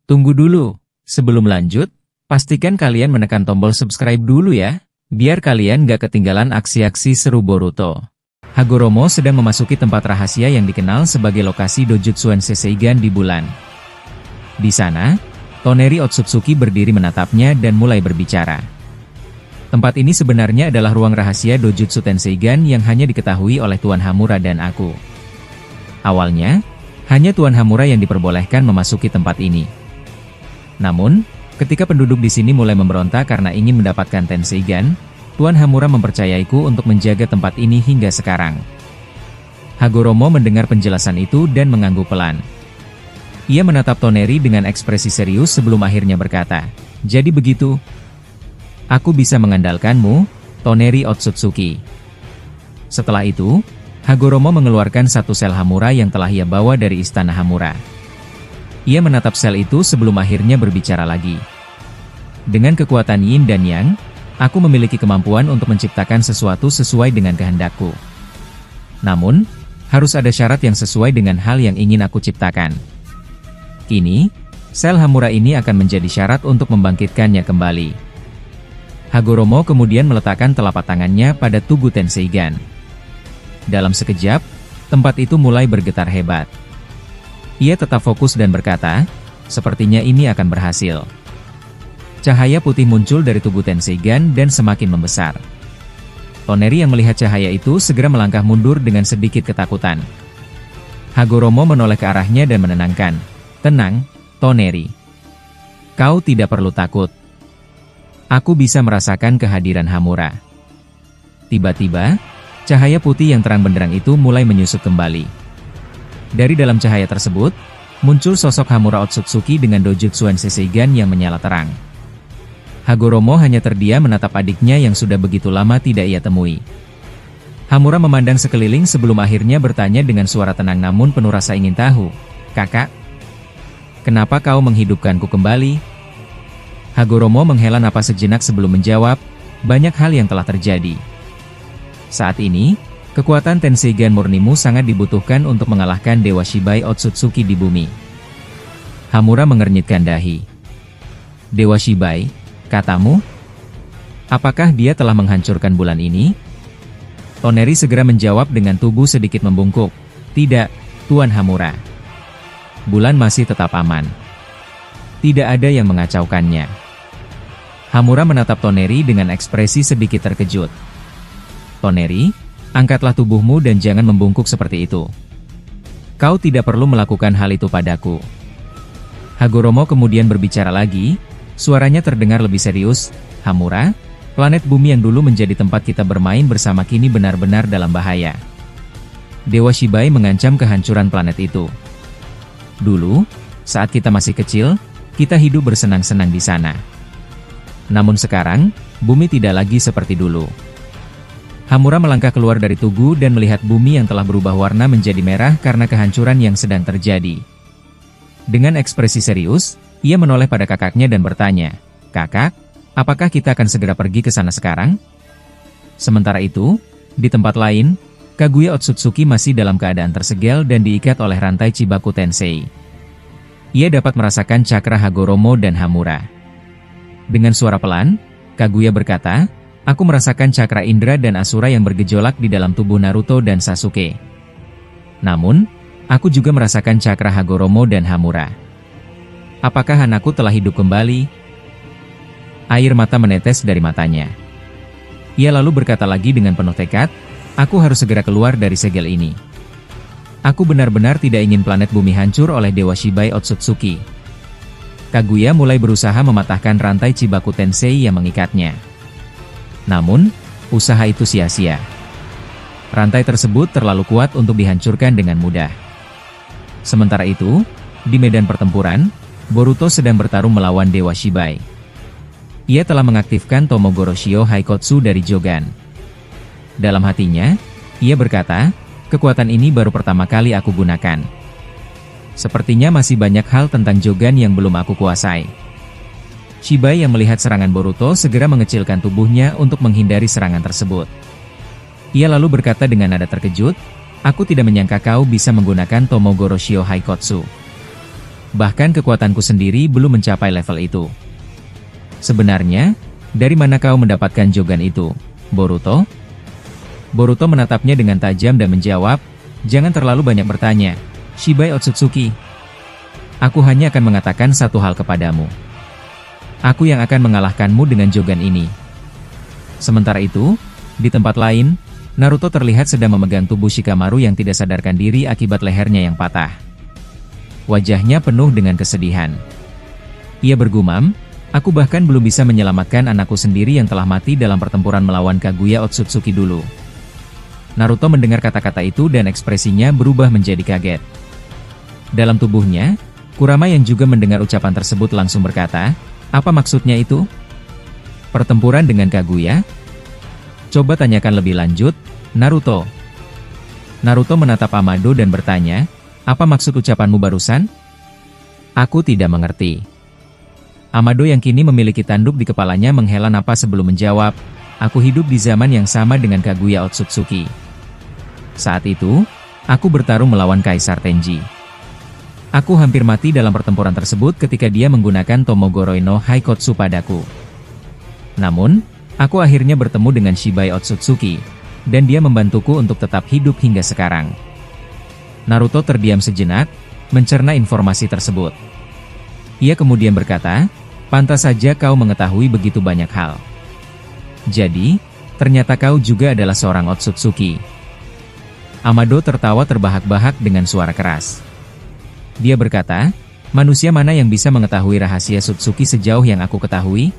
Tunggu dulu, sebelum lanjut, pastikan kalian menekan tombol subscribe dulu ya, biar kalian gak ketinggalan aksi-aksi seru Boruto. Hagoromo sedang memasuki tempat rahasia yang dikenal sebagai lokasi Dojutsuan Seigan di bulan. Di sana, Toneri Otsutsuki berdiri menatapnya dan mulai berbicara. Tempat ini sebenarnya adalah ruang rahasia Dojutsu Tenseigan yang hanya diketahui oleh Tuan Hamura dan aku. Awalnya, hanya Tuan Hamura yang diperbolehkan memasuki tempat ini. Namun, ketika penduduk di sini mulai memberontak karena ingin mendapatkan Tenseigan, Tuan Hamura mempercayaiku untuk menjaga tempat ini hingga sekarang. Hagoromo mendengar penjelasan itu dan mengangguk pelan. Ia menatap Toneri dengan ekspresi serius sebelum akhirnya berkata, "Jadi begitu? Aku bisa mengandalkanmu, Toneri Otsutsuki." Setelah itu, Hagoromo mengeluarkan satu sel Hamura yang telah ia bawa dari istana Hamura. Ia menatap sel itu sebelum akhirnya berbicara lagi. Dengan kekuatan Yin dan Yang, aku memiliki kemampuan untuk menciptakan sesuatu sesuai dengan kehendakku. Namun, harus ada syarat yang sesuai dengan hal yang ingin aku ciptakan. Kini, sel Hamura ini akan menjadi syarat untuk membangkitkannya kembali. Hagoromo kemudian meletakkan telapak tangannya pada tubuh Tenseigan. Dalam sekejap, tempat itu mulai bergetar hebat. Ia tetap fokus dan berkata, "Sepertinya ini akan berhasil." Cahaya putih muncul dari tubuh Tenseigan dan semakin membesar. Toneri yang melihat cahaya itu segera melangkah mundur dengan sedikit ketakutan. Hagoromo menoleh ke arahnya dan menenangkan, "Tenang, Toneri. Kau tidak perlu takut. Aku bisa merasakan kehadiran Hamura." Tiba-tiba, cahaya putih yang terang benderang itu mulai menyusut kembali. Dari dalam cahaya tersebut, muncul sosok Hamura Otsutsuki dengan Dojutsuan Seigan yang menyala terang. Hagoromo hanya terdiam menatap adiknya yang sudah begitu lama tidak ia temui. Hamura memandang sekeliling sebelum akhirnya bertanya dengan suara tenang namun penuh rasa ingin tahu, "Kakak, kenapa kau menghidupkanku kembali?" Hagoromo menghela napas sejenak sebelum menjawab, "Banyak hal yang telah terjadi. Saat ini, kekuatan Tenseigan murnimu sangat dibutuhkan untuk mengalahkan Dewa Shibai Otsutsuki di bumi." Hamura mengernyitkan dahi. "Dewa Shibai, katamu? Apakah dia telah menghancurkan bulan ini?" Toneri segera menjawab dengan tubuh sedikit membungkuk, "Tidak, Tuan Hamura. Bulan masih tetap aman. Tidak ada yang mengacaukannya." Hamura menatap Toneri dengan ekspresi sedikit terkejut. "Toneri, angkatlah tubuhmu dan jangan membungkuk seperti itu. Kau tidak perlu melakukan hal itu padaku." Hagoromo kemudian berbicara lagi, suaranya terdengar lebih serius, "Hamura, planet bumi yang dulu menjadi tempat kita bermain bersama kini benar-benar dalam bahaya. Dewa Shibai mengancam kehancuran planet itu. Dulu, saat kita masih kecil, kita hidup bersenang-senang di sana. Namun sekarang, bumi tidak lagi seperti dulu." Hamura melangkah keluar dari tugu dan melihat bumi yang telah berubah warna menjadi merah karena kehancuran yang sedang terjadi. Dengan ekspresi serius, ia menoleh pada kakaknya dan bertanya, "Kakak, apakah kita akan segera pergi ke sana sekarang?" Sementara itu, di tempat lain, Kaguya Otsutsuki masih dalam keadaan tersegel dan diikat oleh rantai Chibaku Tensei. Ia dapat merasakan cakra Hagoromo dan Hamura. Dengan suara pelan, Kaguya berkata, "Aku merasakan cakra Indra dan Asura yang bergejolak di dalam tubuh Naruto dan Sasuke. Namun, aku juga merasakan cakra Hagoromo dan Hamura. Apakah anakku telah hidup kembali?" Air mata menetes dari matanya. Ia lalu berkata lagi dengan penuh tekad, "Aku harus segera keluar dari segel ini. Aku benar-benar tidak ingin planet bumi hancur oleh Dewa Shibai Otsutsuki." Kaguya mulai berusaha mematahkan rantai Chibaku Tensei yang mengikatnya. Namun, usaha itu sia-sia. Rantai tersebut terlalu kuat untuk dihancurkan dengan mudah. Sementara itu, di medan pertempuran, Boruto sedang bertarung melawan Dewa Shibai. Ia telah mengaktifkan Tomogoroshio Haikotsu dari Jogan. Dalam hatinya, ia berkata, "Kekuatan ini baru pertama kali aku gunakan. Sepertinya masih banyak hal tentang Jogan yang belum aku kuasai." Shibai yang melihat serangan Boruto segera mengecilkan tubuhnya untuk menghindari serangan tersebut. Ia lalu berkata dengan nada terkejut, "Aku tidak menyangka kau bisa menggunakan Tomogoroshio Haikotsu." Bahkan kekuatanku sendiri belum mencapai level itu. Sebenarnya, dari mana kau mendapatkan Jogan itu, Boruto? Boruto menatapnya dengan tajam dan menjawab, jangan terlalu banyak bertanya, Shibai Otsutsuki. Aku hanya akan mengatakan satu hal kepadamu. Aku yang akan mengalahkanmu dengan Jogan ini. Sementara itu, di tempat lain, Naruto terlihat sedang memegang tubuh Shikamaru yang tidak sadarkan diri akibat lehernya yang patah. Wajahnya penuh dengan kesedihan. Ia bergumam, aku bahkan belum bisa menyelamatkan anakku sendiri yang telah mati dalam pertempuran melawan Kaguya Otsutsuki dulu. Naruto mendengar kata-kata itu dan ekspresinya berubah menjadi kaget. Dalam tubuhnya, Kurama yang juga mendengar ucapan tersebut langsung berkata, apa maksudnya itu? Pertempuran dengan Kaguya? Coba tanyakan lebih lanjut, Naruto. Naruto menatap Amado dan bertanya, apa maksud ucapanmu barusan? Aku tidak mengerti. Amado yang kini memiliki tanduk di kepalanya menghela napas sebelum menjawab, aku hidup di zaman yang sama dengan Kaguya Otsutsuki. Saat itu, aku bertarung melawan Kaisar Tenji. Aku hampir mati dalam pertempuran tersebut ketika dia menggunakan Tomogoroi no Haikotsu padaku. Namun, aku akhirnya bertemu dengan Shibai Otsutsuki, dan dia membantuku untuk tetap hidup hingga sekarang. Naruto terdiam sejenak, mencerna informasi tersebut. Ia kemudian berkata, pantas saja kau mengetahui begitu banyak hal. Jadi, ternyata kau juga adalah seorang Otsutsuki. Amado tertawa terbahak-bahak dengan suara keras. Dia berkata, manusia mana yang bisa mengetahui rahasia Sutsuki sejauh yang aku ketahui?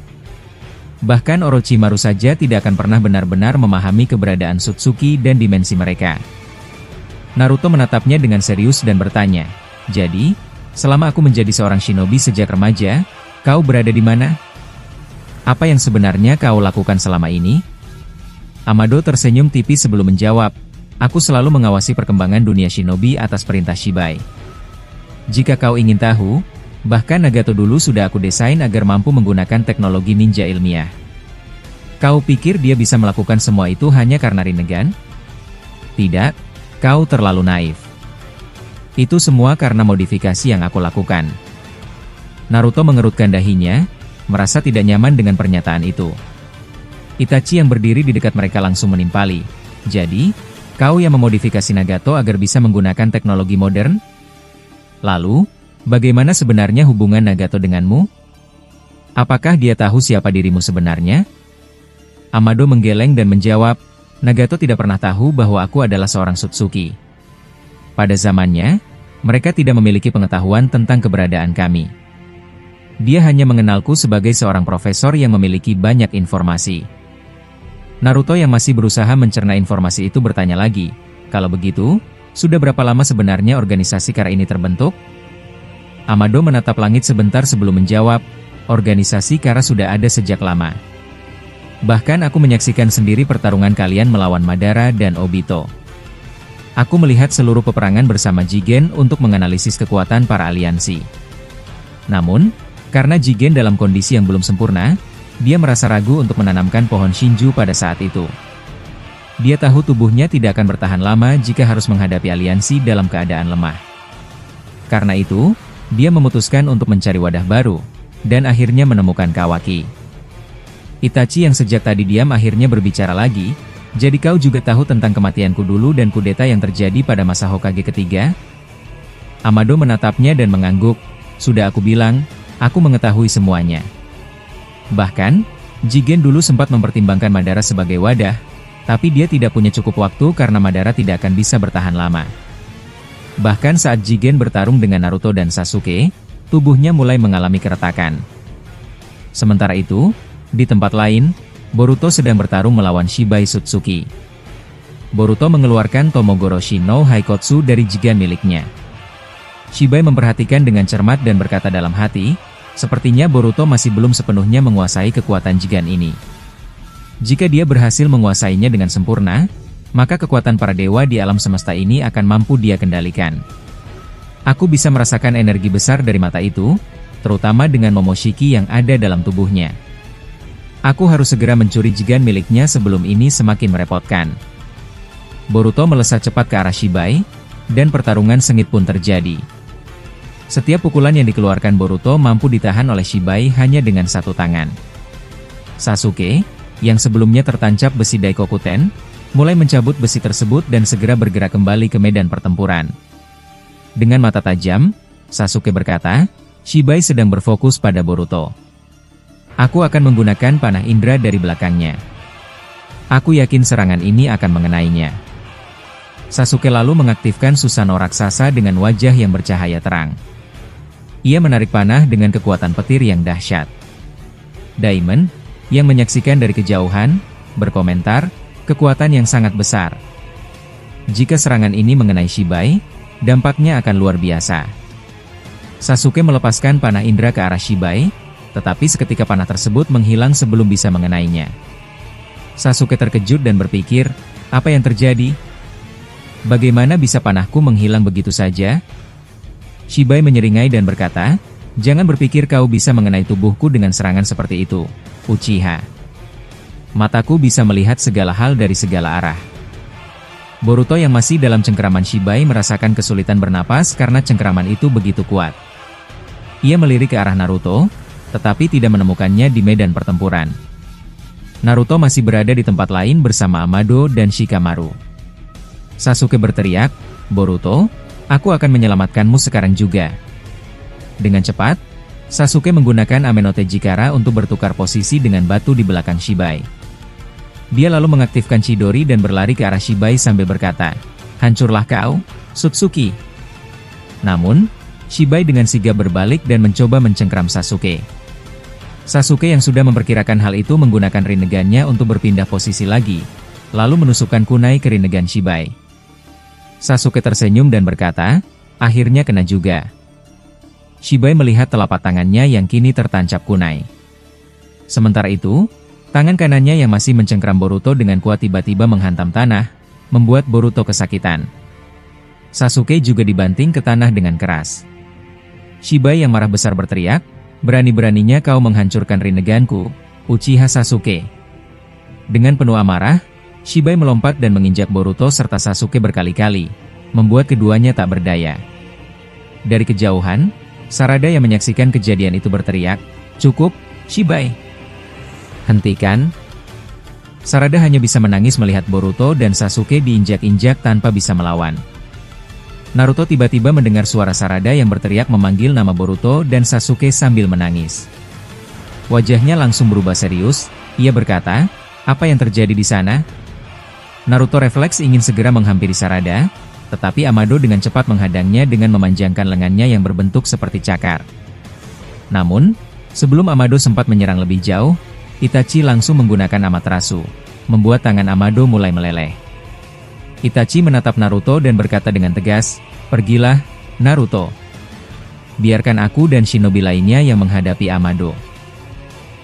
Bahkan Orochimaru saja tidak akan pernah benar-benar memahami keberadaan Sutsuki dan dimensi mereka. Naruto menatapnya dengan serius dan bertanya, jadi, selama aku menjadi seorang shinobi sejak remaja, kau berada di mana? Apa yang sebenarnya kau lakukan selama ini? Amado tersenyum tipis sebelum menjawab, aku selalu mengawasi perkembangan dunia shinobi atas perintah Shibai. Jika kau ingin tahu, bahkan Nagato dulu sudah aku desain agar mampu menggunakan teknologi ninja ilmiah. Kau pikir dia bisa melakukan semua itu hanya karena Rinnegan? Tidak, kau terlalu naif. Itu semua karena modifikasi yang aku lakukan. Naruto mengerutkan dahinya, merasa tidak nyaman dengan pernyataan itu. Itachi yang berdiri di dekat mereka langsung menimpali. Jadi, kau yang memodifikasi Nagato agar bisa menggunakan teknologi modern? Lalu, bagaimana sebenarnya hubungan Nagato denganmu? Apakah dia tahu siapa dirimu sebenarnya? Amado menggeleng dan menjawab, Nagato tidak pernah tahu bahwa aku adalah seorang Sutsuki. Pada zamannya, mereka tidak memiliki pengetahuan tentang keberadaan kami. Dia hanya mengenalku sebagai seorang profesor yang memiliki banyak informasi. Naruto yang masih berusaha mencerna informasi itu bertanya lagi, kalau begitu, sudah berapa lama sebenarnya organisasi Kara ini terbentuk? Amado menatap langit sebentar sebelum menjawab, organisasi Kara sudah ada sejak lama. Bahkan aku menyaksikan sendiri pertarungan kalian melawan Madara dan Obito. Aku melihat seluruh peperangan bersama Jigen untuk menganalisis kekuatan para aliansi. Namun, karena Jigen dalam kondisi yang belum sempurna, dia merasa ragu untuk menanamkan pohon Shinju pada saat itu. Dia tahu tubuhnya tidak akan bertahan lama jika harus menghadapi aliansi dalam keadaan lemah. Karena itu, dia memutuskan untuk mencari wadah baru, dan akhirnya menemukan Kawaki. Itachi yang sejak tadi diam akhirnya berbicara lagi, jadi kau juga tahu tentang kematianku dulu dan kudeta yang terjadi pada masa Hokage ketiga? Amado menatapnya dan mengangguk, sudah aku bilang, aku mengetahui semuanya. Bahkan, Jigen dulu sempat mempertimbangkan Madara sebagai wadah, tapi dia tidak punya cukup waktu karena Madara tidak akan bisa bertahan lama. Bahkan saat Jigen bertarung dengan Naruto dan Sasuke, tubuhnya mulai mengalami keretakan. Sementara itu, di tempat lain, Boruto sedang bertarung melawan Shibai Sutsuki. Boruto mengeluarkan Tomogoroshi no Haikotsu dari Jigen miliknya. Shibai memperhatikan dengan cermat dan berkata dalam hati, sepertinya Boruto masih belum sepenuhnya menguasai kekuatan Jigen ini. Jika dia berhasil menguasainya dengan sempurna, maka kekuatan para dewa di alam semesta ini akan mampu dia kendalikan. Aku bisa merasakan energi besar dari mata itu, terutama dengan Momoshiki yang ada dalam tubuhnya. Aku harus segera mencuri Jigen miliknya sebelum ini semakin merepotkan. Boruto melesat cepat ke arah Shibai, dan pertarungan sengit pun terjadi. Setiap pukulan yang dikeluarkan Boruto mampu ditahan oleh Shibai hanya dengan satu tangan. Sasuke, yang sebelumnya tertancap besi Daikokuten, mulai mencabut besi tersebut dan segera bergerak kembali ke medan pertempuran. Dengan mata tajam, Sasuke berkata, Shibai sedang berfokus pada Boruto. Aku akan menggunakan panah indera dari belakangnya. Aku yakin serangan ini akan mengenainya. Sasuke lalu mengaktifkan Susanoo raksasa dengan wajah yang bercahaya terang. Ia menarik panah dengan kekuatan petir yang dahsyat. Daimon, yang menyaksikan dari kejauhan, berkomentar, kekuatan yang sangat besar. Jika serangan ini mengenai Shibai, dampaknya akan luar biasa. Sasuke melepaskan panah indera ke arah Shibai, tetapi seketika panah tersebut menghilang sebelum bisa mengenainya. Sasuke terkejut dan berpikir, apa yang terjadi? Bagaimana bisa panahku menghilang begitu saja? Shibai menyeringai dan berkata, jangan berpikir kau bisa mengenai tubuhku dengan serangan seperti itu, Uchiha. Mataku bisa melihat segala hal dari segala arah. Boruto yang masih dalam cengkeraman Shibai merasakan kesulitan bernapas karena cengkeraman itu begitu kuat. Ia melirik ke arah Naruto, tetapi tidak menemukannya di medan pertempuran. Naruto masih berada di tempat lain bersama Amado dan Shikamaru. Sasuke berteriak, Boruto, aku akan menyelamatkanmu sekarang juga. Dengan cepat, Sasuke menggunakan Amenote Jikara untuk bertukar posisi dengan batu di belakang Shibai. Dia lalu mengaktifkan Chidori dan berlari ke arah Shibai sambil berkata, hancurlah kau, Sutsuki. Namun, Shibai dengan sigap berbalik dan mencoba mencengkram Sasuke. Sasuke yang sudah memperkirakan hal itu menggunakan Rinnegan-nya untuk berpindah posisi lagi, lalu menusukkan kunai ke Rinnegan Shibai. Sasuke tersenyum dan berkata, akhirnya kena juga. Shibai melihat telapak tangannya yang kini tertancap kunai. Sementara itu, tangan kanannya yang masih mencengkram Boruto dengan kuat tiba-tiba menghantam tanah, membuat Boruto kesakitan. Sasuke juga dibanting ke tanah dengan keras. Shibai yang marah besar berteriak, berani-beraninya kau menghancurkan Rinnegan-ku, Uchiha Sasuke. Dengan penuh amarah, Shibai melompat dan menginjak Boruto serta Sasuke berkali-kali, membuat keduanya tak berdaya. Dari kejauhan, Sarada yang menyaksikan kejadian itu berteriak, cukup, Shibai. Hentikan. Sarada hanya bisa menangis melihat Boruto dan Sasuke diinjak-injak tanpa bisa melawan. Naruto tiba-tiba mendengar suara Sarada yang berteriak memanggil nama Boruto dan Sasuke sambil menangis. Wajahnya langsung berubah serius, ia berkata, apa yang terjadi di sana? Naruto refleks ingin segera menghampiri Sarada, tetapi Amado dengan cepat menghadangnya dengan memanjangkan lengannya yang berbentuk seperti cakar. Namun, sebelum Amado sempat menyerang lebih jauh, Itachi langsung menggunakan Amaterasu, membuat tangan Amado mulai meleleh. Itachi menatap Naruto dan berkata dengan tegas, pergilah, Naruto. Biarkan aku dan shinobi lainnya yang menghadapi Amado.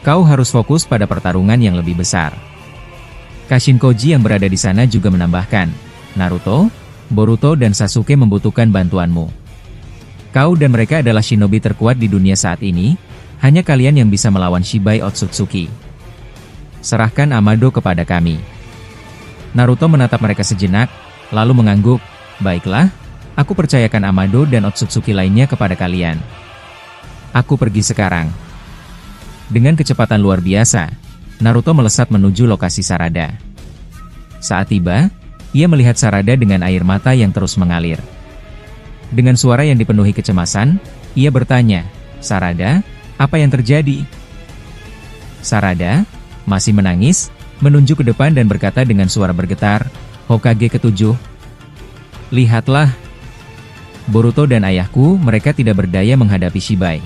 Kau harus fokus pada pertarungan yang lebih besar. Kashin Koji yang berada di sana juga menambahkan, Naruto, Boruto dan Sasuke membutuhkan bantuanmu. Kau dan mereka adalah shinobi terkuat di dunia saat ini, hanya kalian yang bisa melawan Shibai Otsutsuki. Serahkan Amado kepada kami. Naruto menatap mereka sejenak, lalu mengangguk, baiklah, aku percayakan Amado dan Otsutsuki lainnya kepada kalian. Aku pergi sekarang. Dengan kecepatan luar biasa, Naruto melesat menuju lokasi Sarada. Saat tiba, ia melihat Sarada dengan air mata yang terus mengalir. Dengan suara yang dipenuhi kecemasan, ia bertanya, Sarada, apa yang terjadi? Sarada, masih menangis, menunjuk ke depan dan berkata dengan suara bergetar, Hokage ke-7. Lihatlah. Boruto dan ayahku, mereka tidak berdaya menghadapi Shibai.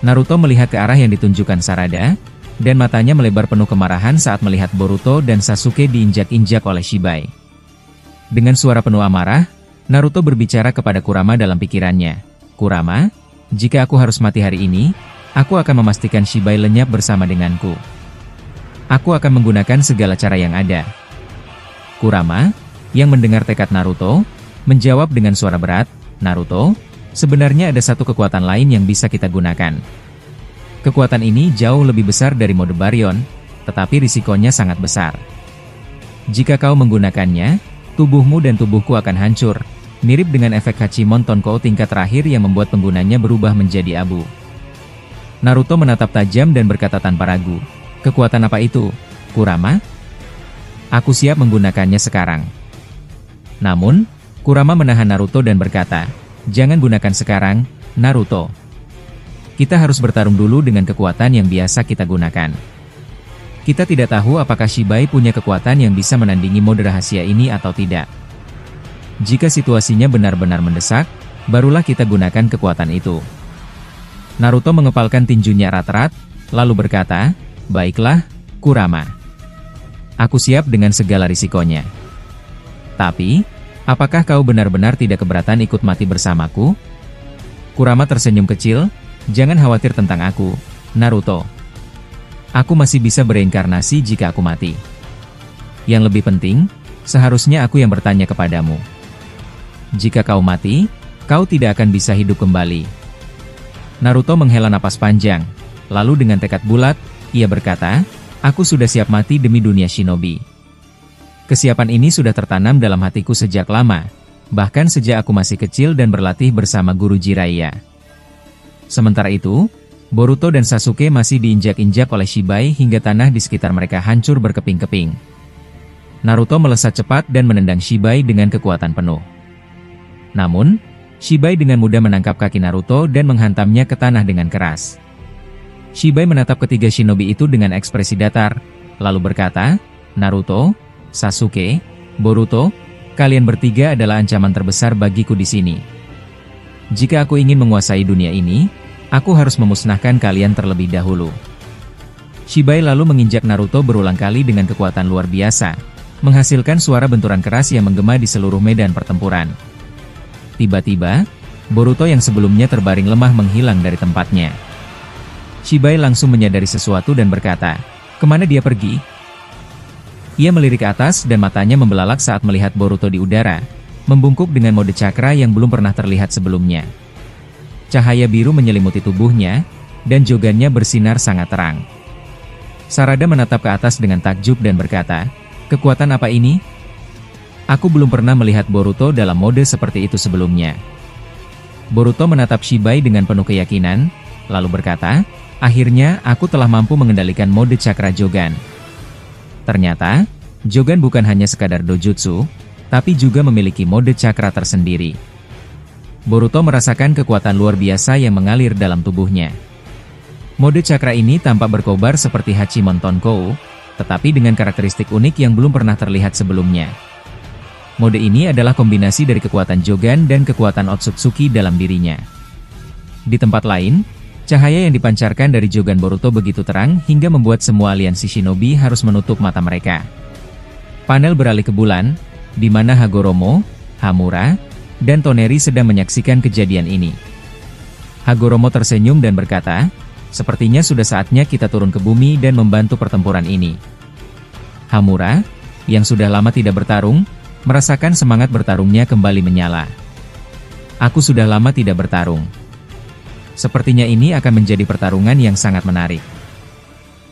Naruto melihat ke arah yang ditunjukkan Sarada, dan matanya melebar penuh kemarahan saat melihat Boruto dan Sasuke diinjak-injak oleh Shibai. Dengan suara penuh amarah, Naruto berbicara kepada Kurama dalam pikirannya. Kurama, jika aku harus mati hari ini, aku akan memastikan Shibai lenyap bersama denganku. Aku akan menggunakan segala cara yang ada. Kurama, yang mendengar tekad Naruto, menjawab dengan suara berat, Naruto, sebenarnya ada satu kekuatan lain yang bisa kita gunakan. Kekuatan ini jauh lebih besar dari mode Baryon, tetapi risikonya sangat besar. Jika kau menggunakannya, tubuhmu dan tubuhku akan hancur, mirip dengan efek Hachimon Tonkou tingkat terakhir yang membuat penggunanya berubah menjadi abu. Naruto menatap tajam dan berkata tanpa ragu, "Kekuatan apa itu, Kurama? Aku siap menggunakannya sekarang." Namun, Kurama menahan Naruto dan berkata, "Jangan gunakan sekarang, Naruto. Kita harus bertarung dulu dengan kekuatan yang biasa kita gunakan. Kita tidak tahu apakah Shibai punya kekuatan yang bisa menandingi mode rahasia ini atau tidak. Jika situasinya benar-benar mendesak, barulah kita gunakan kekuatan itu." Naruto mengepalkan tinjunya erat-erat, lalu berkata, "Baiklah, Kurama. Aku siap dengan segala risikonya. Tapi, apakah kau benar-benar tidak keberatan ikut mati bersamaku?" Kurama tersenyum kecil, "Jangan khawatir tentang aku, Naruto. Aku masih bisa bereinkarnasi jika aku mati. Yang lebih penting, seharusnya aku yang bertanya kepadamu. Jika kau mati, kau tidak akan bisa hidup kembali." Naruto menghela napas panjang, lalu dengan tekad bulat, ia berkata, "Aku sudah siap mati demi dunia shinobi. Kesiapan ini sudah tertanam dalam hatiku sejak lama, bahkan sejak aku masih kecil dan berlatih bersama guru Jiraiya." Sementara itu, Boruto dan Sasuke masih diinjak-injak oleh Shibai hingga tanah di sekitar mereka hancur berkeping-keping. Naruto melesat cepat dan menendang Shibai dengan kekuatan penuh. Namun, Shibai dengan mudah menangkap kaki Naruto dan menghantamnya ke tanah dengan keras. Shibai menatap ketiga shinobi itu dengan ekspresi datar, lalu berkata, "Naruto, Sasuke, Boruto, kalian bertiga adalah ancaman terbesar bagiku di sini. Jika aku ingin menguasai dunia ini, aku harus memusnahkan kalian terlebih dahulu." Shibai lalu menginjak Naruto berulang kali dengan kekuatan luar biasa, menghasilkan suara benturan keras yang menggema di seluruh medan pertempuran. Tiba-tiba, Boruto yang sebelumnya terbaring lemah menghilang dari tempatnya. Shibai langsung menyadari sesuatu dan berkata, "Kemana dia pergi?" Ia melirik ke atas dan matanya membelalak saat melihat Boruto di udara, membungkuk dengan mode cakra yang belum pernah terlihat sebelumnya. Cahaya biru menyelimuti tubuhnya, dan jogannya bersinar sangat terang. Sarada menatap ke atas dengan takjub dan berkata, "Kekuatan apa ini? Aku belum pernah melihat Boruto dalam mode seperti itu sebelumnya." Boruto menatap Shibai dengan penuh keyakinan, lalu berkata, "Akhirnya aku telah mampu mengendalikan mode cakra Jogan." Ternyata, Jogan bukan hanya sekadar dojutsu, tapi juga memiliki mode cakra tersendiri. Boruto merasakan kekuatan luar biasa yang mengalir dalam tubuhnya. Mode cakra ini tampak berkobar seperti Hachimon Tonkou, tetapi dengan karakteristik unik yang belum pernah terlihat sebelumnya. Mode ini adalah kombinasi dari kekuatan Jogan dan kekuatan Otsutsuki dalam dirinya. Di tempat lain, cahaya yang dipancarkan dari Jogan Boruto begitu terang hingga membuat semua aliansi shinobi harus menutup mata mereka. Panel beralih ke bulan, di mana Hagoromo, Hamura, dan Toneri sedang menyaksikan kejadian ini. Hagoromo tersenyum dan berkata, "Sepertinya sudah saatnya kita turun ke bumi dan membantu pertempuran ini." Hamura, yang sudah lama tidak bertarung, merasakan semangat bertarungnya kembali menyala. "Aku sudah lama tidak bertarung. Sepertinya ini akan menjadi pertarungan yang sangat menarik.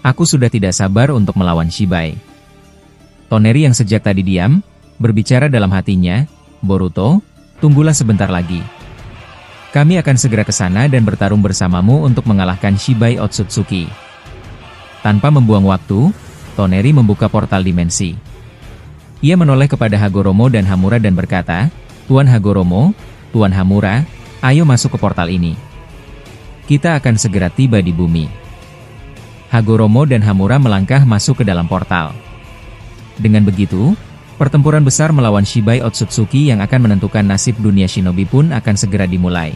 Aku sudah tidak sabar untuk melawan Shibai." Toneri yang sejak tadi diam, berbicara dalam hatinya, "Boruto, tunggulah sebentar lagi. Kami akan segera ke sana dan bertarung bersamamu untuk mengalahkan Shibai Otsutsuki." Tanpa membuang waktu, Toneri membuka portal dimensi. Ia menoleh kepada Hagoromo dan Hamura dan berkata, "Tuan Hagoromo, Tuan Hamura, ayo masuk ke portal ini. Kita akan segera tiba di bumi." Hagoromo dan Hamura melangkah masuk ke dalam portal. Dengan begitu, pertempuran besar melawan Shibai Otsutsuki yang akan menentukan nasib dunia shinobi pun akan segera dimulai.